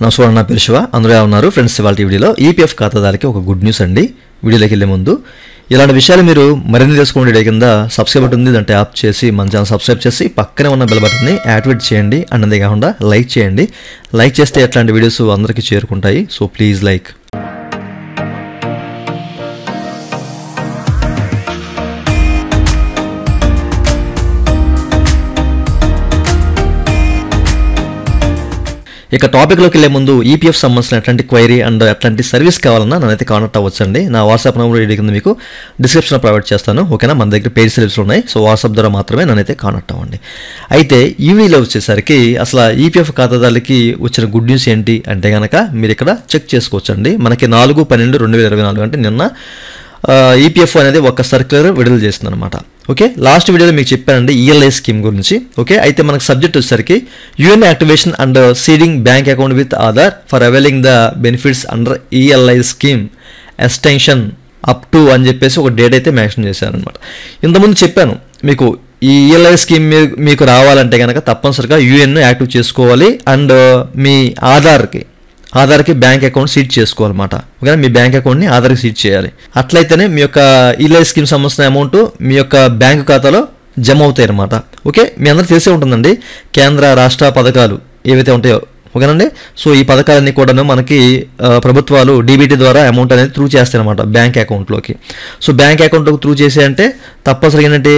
నమస్కారం, నా పేరు శివ. అందరూ ఎలా ఉన్నారు ఫ్రెండ్స్? ఇవాళ వీడియోలో ఈపీఎఫ్ ఖాతాదారులకి ఒక గుడ్ న్యూస్ అండి. వీడియోలోకి వెళ్ళే ముందు ఇలాంటి విషయాలు మీరు మరిన్ని తెలుసుకోండి కింద సబ్స్క్రైబ్ బటన్ ఉంది, దాన్ని ట్యాప్ చేసి మన ఛానల్ సబ్స్క్రైబ్ చేసి పక్కనే ఉన్న బెల్ బటన్ని యాక్టివేట్ చేయండి. అండ్ అంతే కాకుండా లైక్ చేయండి. లైక్ చేస్తే ఇట్లాంటి వీడియోస్ అందరికీ చేరుకుంటాయి. So please like. ఇక టాపిక్లోకి వెళ్ళే ముందు ఈపీఎఫ్ సంబంధించిన ఎట్లాంటి క్వైరీ అండ్ ఎట్లాంటి సర్వీస్ కావాలన్నా నన్నైతే కాంటాక్ట్ అవ్వచ్చండి. నా వాట్సాప్ నెంబర్ వీడియో కింద మీకు డిస్క్రిప్షన్లో ప్రొవైడ్ చేస్తాను. ఓకేనా? మన దగ్గర పెయిడ్ సర్వీస్ ఉన్నాయి. సో వాట్సాప్ ద్వారా మాత్రమే నన్నైతే కాంటాక్ట్ అవ్వండి. అయితే ఈ వీడియోలో వచ్చేసరికి అసలు ఈపీఎఫ్ ఖాతాదారులకి వచ్చిన గుడ్ న్యూస్ ఏంటి అంటే కనుక మీరు ఇక్కడ చెక్ చేసుకోవచ్చండి. మనకి 4/12/2024 అంటే నిన్న ఈపీఎఫ్ అనేది ఒక సర్క్యులర్ విడుదల చేస్తుంది అనమాట. ఓకే, లాస్ట్ వీడియోలో మీకు చెప్పానండి ఈఎల్ఐ స్కీమ్ గురించి. ఓకే, అయితే మనకు సబ్జెక్ట్ వచ్చేసరికి UN activation and seeding bank account with Aadhaar for availing the benefits under ELI scheme extension up to అని చెప్పేసి ఒక డేట్ అయితే మెన్షన్ చేశారనమాట. ఇంతకుముందు చెప్పాను మీకు, ఈ ఈఎల్ఐ స్కీమ్ మీకు రావాలంటే కనుక తప్పనిసరిగా యూఎన్ను యాక్టివ్ చేసుకోవాలి అండ్ మీ ఆధార్కి బ్యాంక్ అకౌంట్ సీడ్ చేసుకోవాలన్నమాట. ఓకే, మీ బ్యాంక్ అకౌంట్ని ఆధార్కి సీడ్ చేయాలి. అట్లయితేనే మీ యొక్క ఈఎల్ఐ స్కీమ్ సంబంధించిన అమౌంట్ మీ యొక్క బ్యాంకు ఖాతాలో జమ అవుతాయి అన్నమాట. ఓకే, మీ అందరికీ తెలిసే ఉంటుందండి కేంద్ర రాష్ట్ర పథకాలు ఏవైతే ఉంటాయో. ఓకేనండి, సో ఈ పథకాలన్నీ కూడాను మనకి ప్రభుత్వాలు డీబీటీ ద్వారా అమౌంట్ అనేది త్రూ చేస్తాయి అనమాట బ్యాంక్ అకౌంట్లోకి. సో బ్యాంక్ అకౌంట్లోకి త్రూ చేసే అంటే తప్పనిసరిగా ఏంటంటే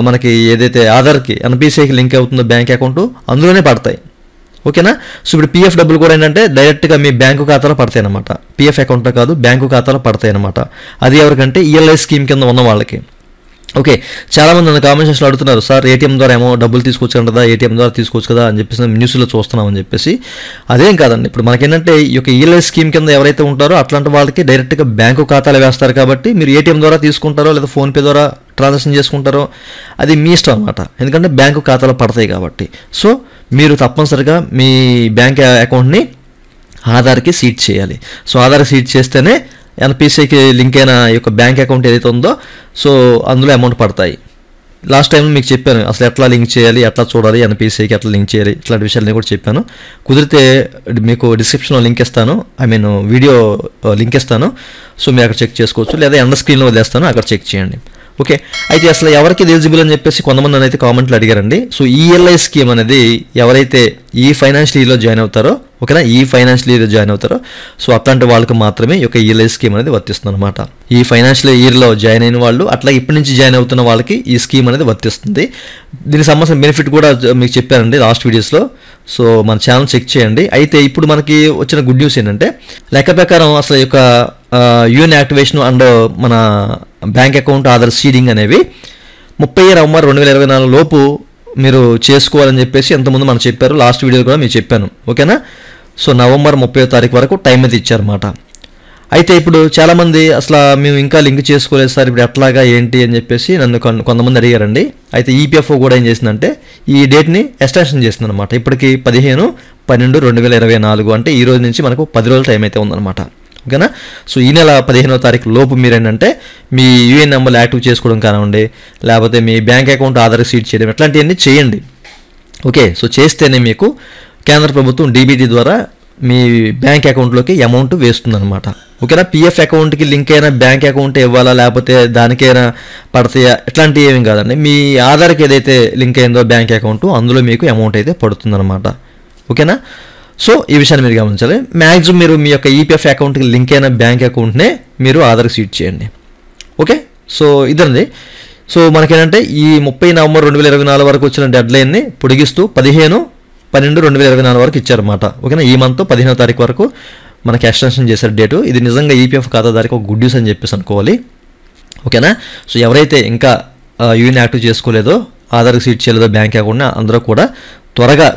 మనకి ఏదైతే ఆధార్కి ఎన్పిసిఐకి లింక్ అవుతుందో బ్యాంక్ అకౌంట్ అందులోనే పడతాయి. ఓకేనా? సో ఇప్పుడు పీఎఫ్ డబ్బులు కూడా ఏంటంటే డైరెక్ట్గా మీ బ్యాంకు ఖాతాలో పడతాయి అనమాట. పీఎఫ్ అకౌంట్లో కాదు, బ్యాంకు ఖాతాలో పడతాయి అనమాట. అది ఎవరికంటే ఈఎల్ఐ స్కీమ్ కింద ఉన్న వాళ్ళకి. ఓకే, చాలామంది నన్ను కామెంట్ సెక్షన్లో అడుగుతున్నారు, సార్ ఏటీఎం ద్వారా ఏమో డబ్బులు తీసుకోవచ్చు కదా, ఏటీఎం ద్వారా తీసుకోవచ్చు కదా అని చెప్పేసి న్యూస్లో చూస్తున్నామని చెప్పేసి. అదేం కాదండి, ఇప్పుడు మనకేంటంటే ఈ యొక్క ఈఎల్ఐ స్కీమ్ కింద ఎవరైతే ఉంటారో అట్లాంటి వాళ్ళకి డైరెక్ట్గా బ్యాంకు ఖాతాలు వేస్తారు. కాబట్టి మీరు ఏటీఎం ద్వారా తీసుకుంటారో లేదా ఫోన్పే ద్వారా ట్రాన్సాక్షన్ చేసుకుంటారో అది మీ ఇష్టం అనమాట. ఎందుకంటే బ్యాంకు ఖాతాలో పడతాయి కాబట్టి. సో మీరు తప్పనిసరిగా మీ బ్యాంక్ అకౌంట్ని ఆధార్కి సీడ్ చేయాలి. సో ఆధార్కి సీడ్ చేస్తేనే ఎన్పిసిఐకి లింక్ అయిన ఈ యొక్క బ్యాంక్ అకౌంట్ ఏదైతే ఉందో సో అందులో అమౌంట్ పడతాయి. లాస్ట్ టైం మీకు చెప్పాను అసలు ఎట్లా లింక్ చేయాలి, ఎట్లా చూడాలి, ఎన్పిసిఐకి ఎట్లా లింక్ చేయాలి, ఇట్లాంటి విషయాలు కూడా చెప్పాను. కుదిరితే మీకు డిస్క్రిప్షన్లో లింక్ ఇస్తాను, వీడియో లింక్ ఇస్తాను. సో మీరు అక్కడ చెక్ చేసుకోవచ్చు, లేదా ఎండ స్క్రీన్లో వదిలేస్తాను, అక్కడ చెక్ చేయండి. ఓకే, అయితే అసలు ఎవరికి ఎలిజిబుల్ అని చెప్పేసి కొంతమంది అయితే కామెంట్లు అడిగారండి. సో ఈఎల్ఐ స్కీమ్ అనేది ఎవరైతే ఈ ఫైనాన్షియల్ ఇయర్లో జాయిన్ అవుతారో, ఓకేనా, ఈ ఫైనాన్షియల్ ఇయర్లో జాయిన్ అవుతారో సో అట్లాంటి వాళ్ళకి మాత్రమే ఈ యొక్క ఈఎల్ఐ స్కీమ్ అనేది వర్తిస్తుంది అనమాట. ఈ ఫైనాన్షియల్ ఇయర్లో జాయిన్ అయిన వాళ్ళు, అట్లా ఇప్పటి నుంచి జాయిన్ అవుతున్న వాళ్ళకి ఈ స్కీమ్ అనేది వర్తిస్తుంది. దీనికి సంబంధించిన బెనిఫిట్ కూడా మీకు చెప్పానండి లాస్ట్ వీడియోస్లో. సో మన ఛానల్ చెక్ చేయండి. అయితే ఇప్పుడు మనకి వచ్చిన గుడ్ న్యూస్ ఏంటంటే లెక్క ప్రకారం అసలు ఈ యొక్క యూఎన్ యాక్టివేషన్ అండ్ మన బ్యాంక్ అకౌంట్ ఆధార్ సీడింగ్ అనేవి 30 నవంబర్ 2024 లోపు మీరు చేసుకోవాలని చెప్పేసి ఎంతమంది మనం చెప్పారు. లాస్ట్ వీడియో కూడా మీకు చెప్పాను. ఓకేనా? సో నవంబర్ 30వ తారీఖు వరకు టైం అయితే ఇచ్చారన్నమాట. అయితే ఇప్పుడు చాలామంది అసలు మేము ఇంకా లింక్ చేసుకోలేదు సార్, ఇప్పుడు ఎట్లాగా ఏంటి అని చెప్పేసి నన్ను కొంతమంది అడిగారండి. అయితే ఈపీఎఫ్ఓ కూడా ఏం చేసిందంటే ఈ డేట్ని ఎక్స్టెన్షన్ చేస్తుంది అనమాట. ఇప్పటికి 15/12/2024 అంటే ఈ రోజు నుంచి మనకు 10 రోజుల టైం అయితే ఉందన్నమాట. ఓకేనా? సో ఈ నెల 15వ తారీఖు లోపు మీరు ఏంటంటే మీ యూఎన్ నెంబర్లు యాక్టివ్ చేసుకోవడం కానివ్వండి, లేకపోతే మీ బ్యాంక్ అకౌంట్ ఆధార్ సీడ్ చేయడం, ఇట్లాంటివన్నీ చేయండి. ఓకే, సో చేస్తేనే మీకు కేంద్ర ప్రభుత్వం డీబీటీ ద్వారా మీ బ్యాంక్ అకౌంట్లోకి అమౌంట్ వేస్తుందన్నమాట. ఓకేనా? పీఎఫ్ అకౌంట్కి లింక్ అయిన బ్యాంక్ అకౌంట్ ఇవ్వాలా, లేకపోతే దానికైనా పడతాయా, ఇట్లాంటివి ఏమీ కాదండి. మీ ఆధార్కి ఏదైతే లింక్ అయిందో బ్యాంక్ అకౌంట్ అందులో మీకు అమౌంట్ అయితే పడుతుందన్నమాట. ఓకేనా? సో ఈ విషయాన్ని మీరు గమనించాలి. మ్యాక్సిమం మీరు మీ యొక్క ఈపీఎఫ్ అకౌంట్కి లింక్ అయిన బ్యాంక్ అకౌంట్నే మీరు ఆధార్కి సీడ్ చేయండి. ఓకే, సో ఇదండి. సో మనకేంటంటే ఈ 30 నవంబర్ 2024 వరకు వచ్చిన డెడ్లైన్ని పొడిగిస్తూ 15/12/2024 వరకు ఇచ్చారన్నమాట. ఓకేనా? ఈ మంత్ 15వ తారీఖు వరకు మనకి ఎక్స్టెన్షన్ చేశారు డేటు. ఇది నిజంగా ఈపీఎఫ్ ఖాతాదారికి ఒక గుడ్ న్యూస్ అని చెప్పేసి అనుకోవాలి. ఓకేనా? సో ఎవరైతే ఇంకా యూఎన్ యాక్టివ్ చేసుకోలేదో, ఆధార్కి సీడ్ చేయలేదో బ్యాంక్ అకౌంట్ని అందరూ కూడా త్వరగా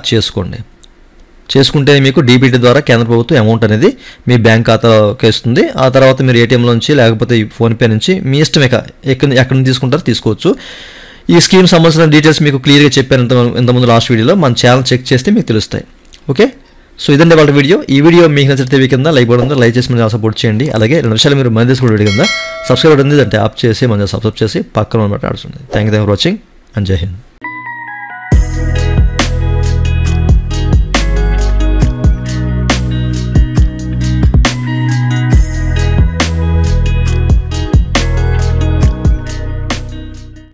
చేసుకుంటే మీకు డీబీటీ ద్వారా కేంద్ర ప్రభుత్వం అమౌంట్ అనేది మీ బ్యాంక్ ఖాతాలోకి వస్తుంది. ఆ తర్వాత మీరు ఏటీఎంలోంచి లేకపోతే ఫోన్పే నుంచి మీ ఇష్టమే ఎక్కడి నుంచి తీసుకుంటారో తీసుకోవచ్చు. ఈ స్కీమ్ సంబంధించిన డీటెయిల్స్ మీకు క్లియర్గా చెప్పాను ఇంతకుముందు లాస్ట్ వీడియోలో. మన ఛానల్ చెక్ చేస్తే మీకు తెలుస్తాయి. ఓకే, సో ఇదండి వాళ్ళ వీడియో. ఈ వీడియో మీకు నచ్చితే కింద లైక్ బటన్ ఉందో లైక్ చేసి మన సపోర్ట్ చేయండి. అలాగే 2 నిమిషాలు మీరు మన తీసుకునే వీడియో కింద సబ్స్క్రైబ్ బటన్ ఉంది, దాన్ని ట్యాప్ చేసి మన సబ్స్క్రైబ్ చేసి పక్కన మాట్లాడుతుంది. Thank you for watching and జై హింద్.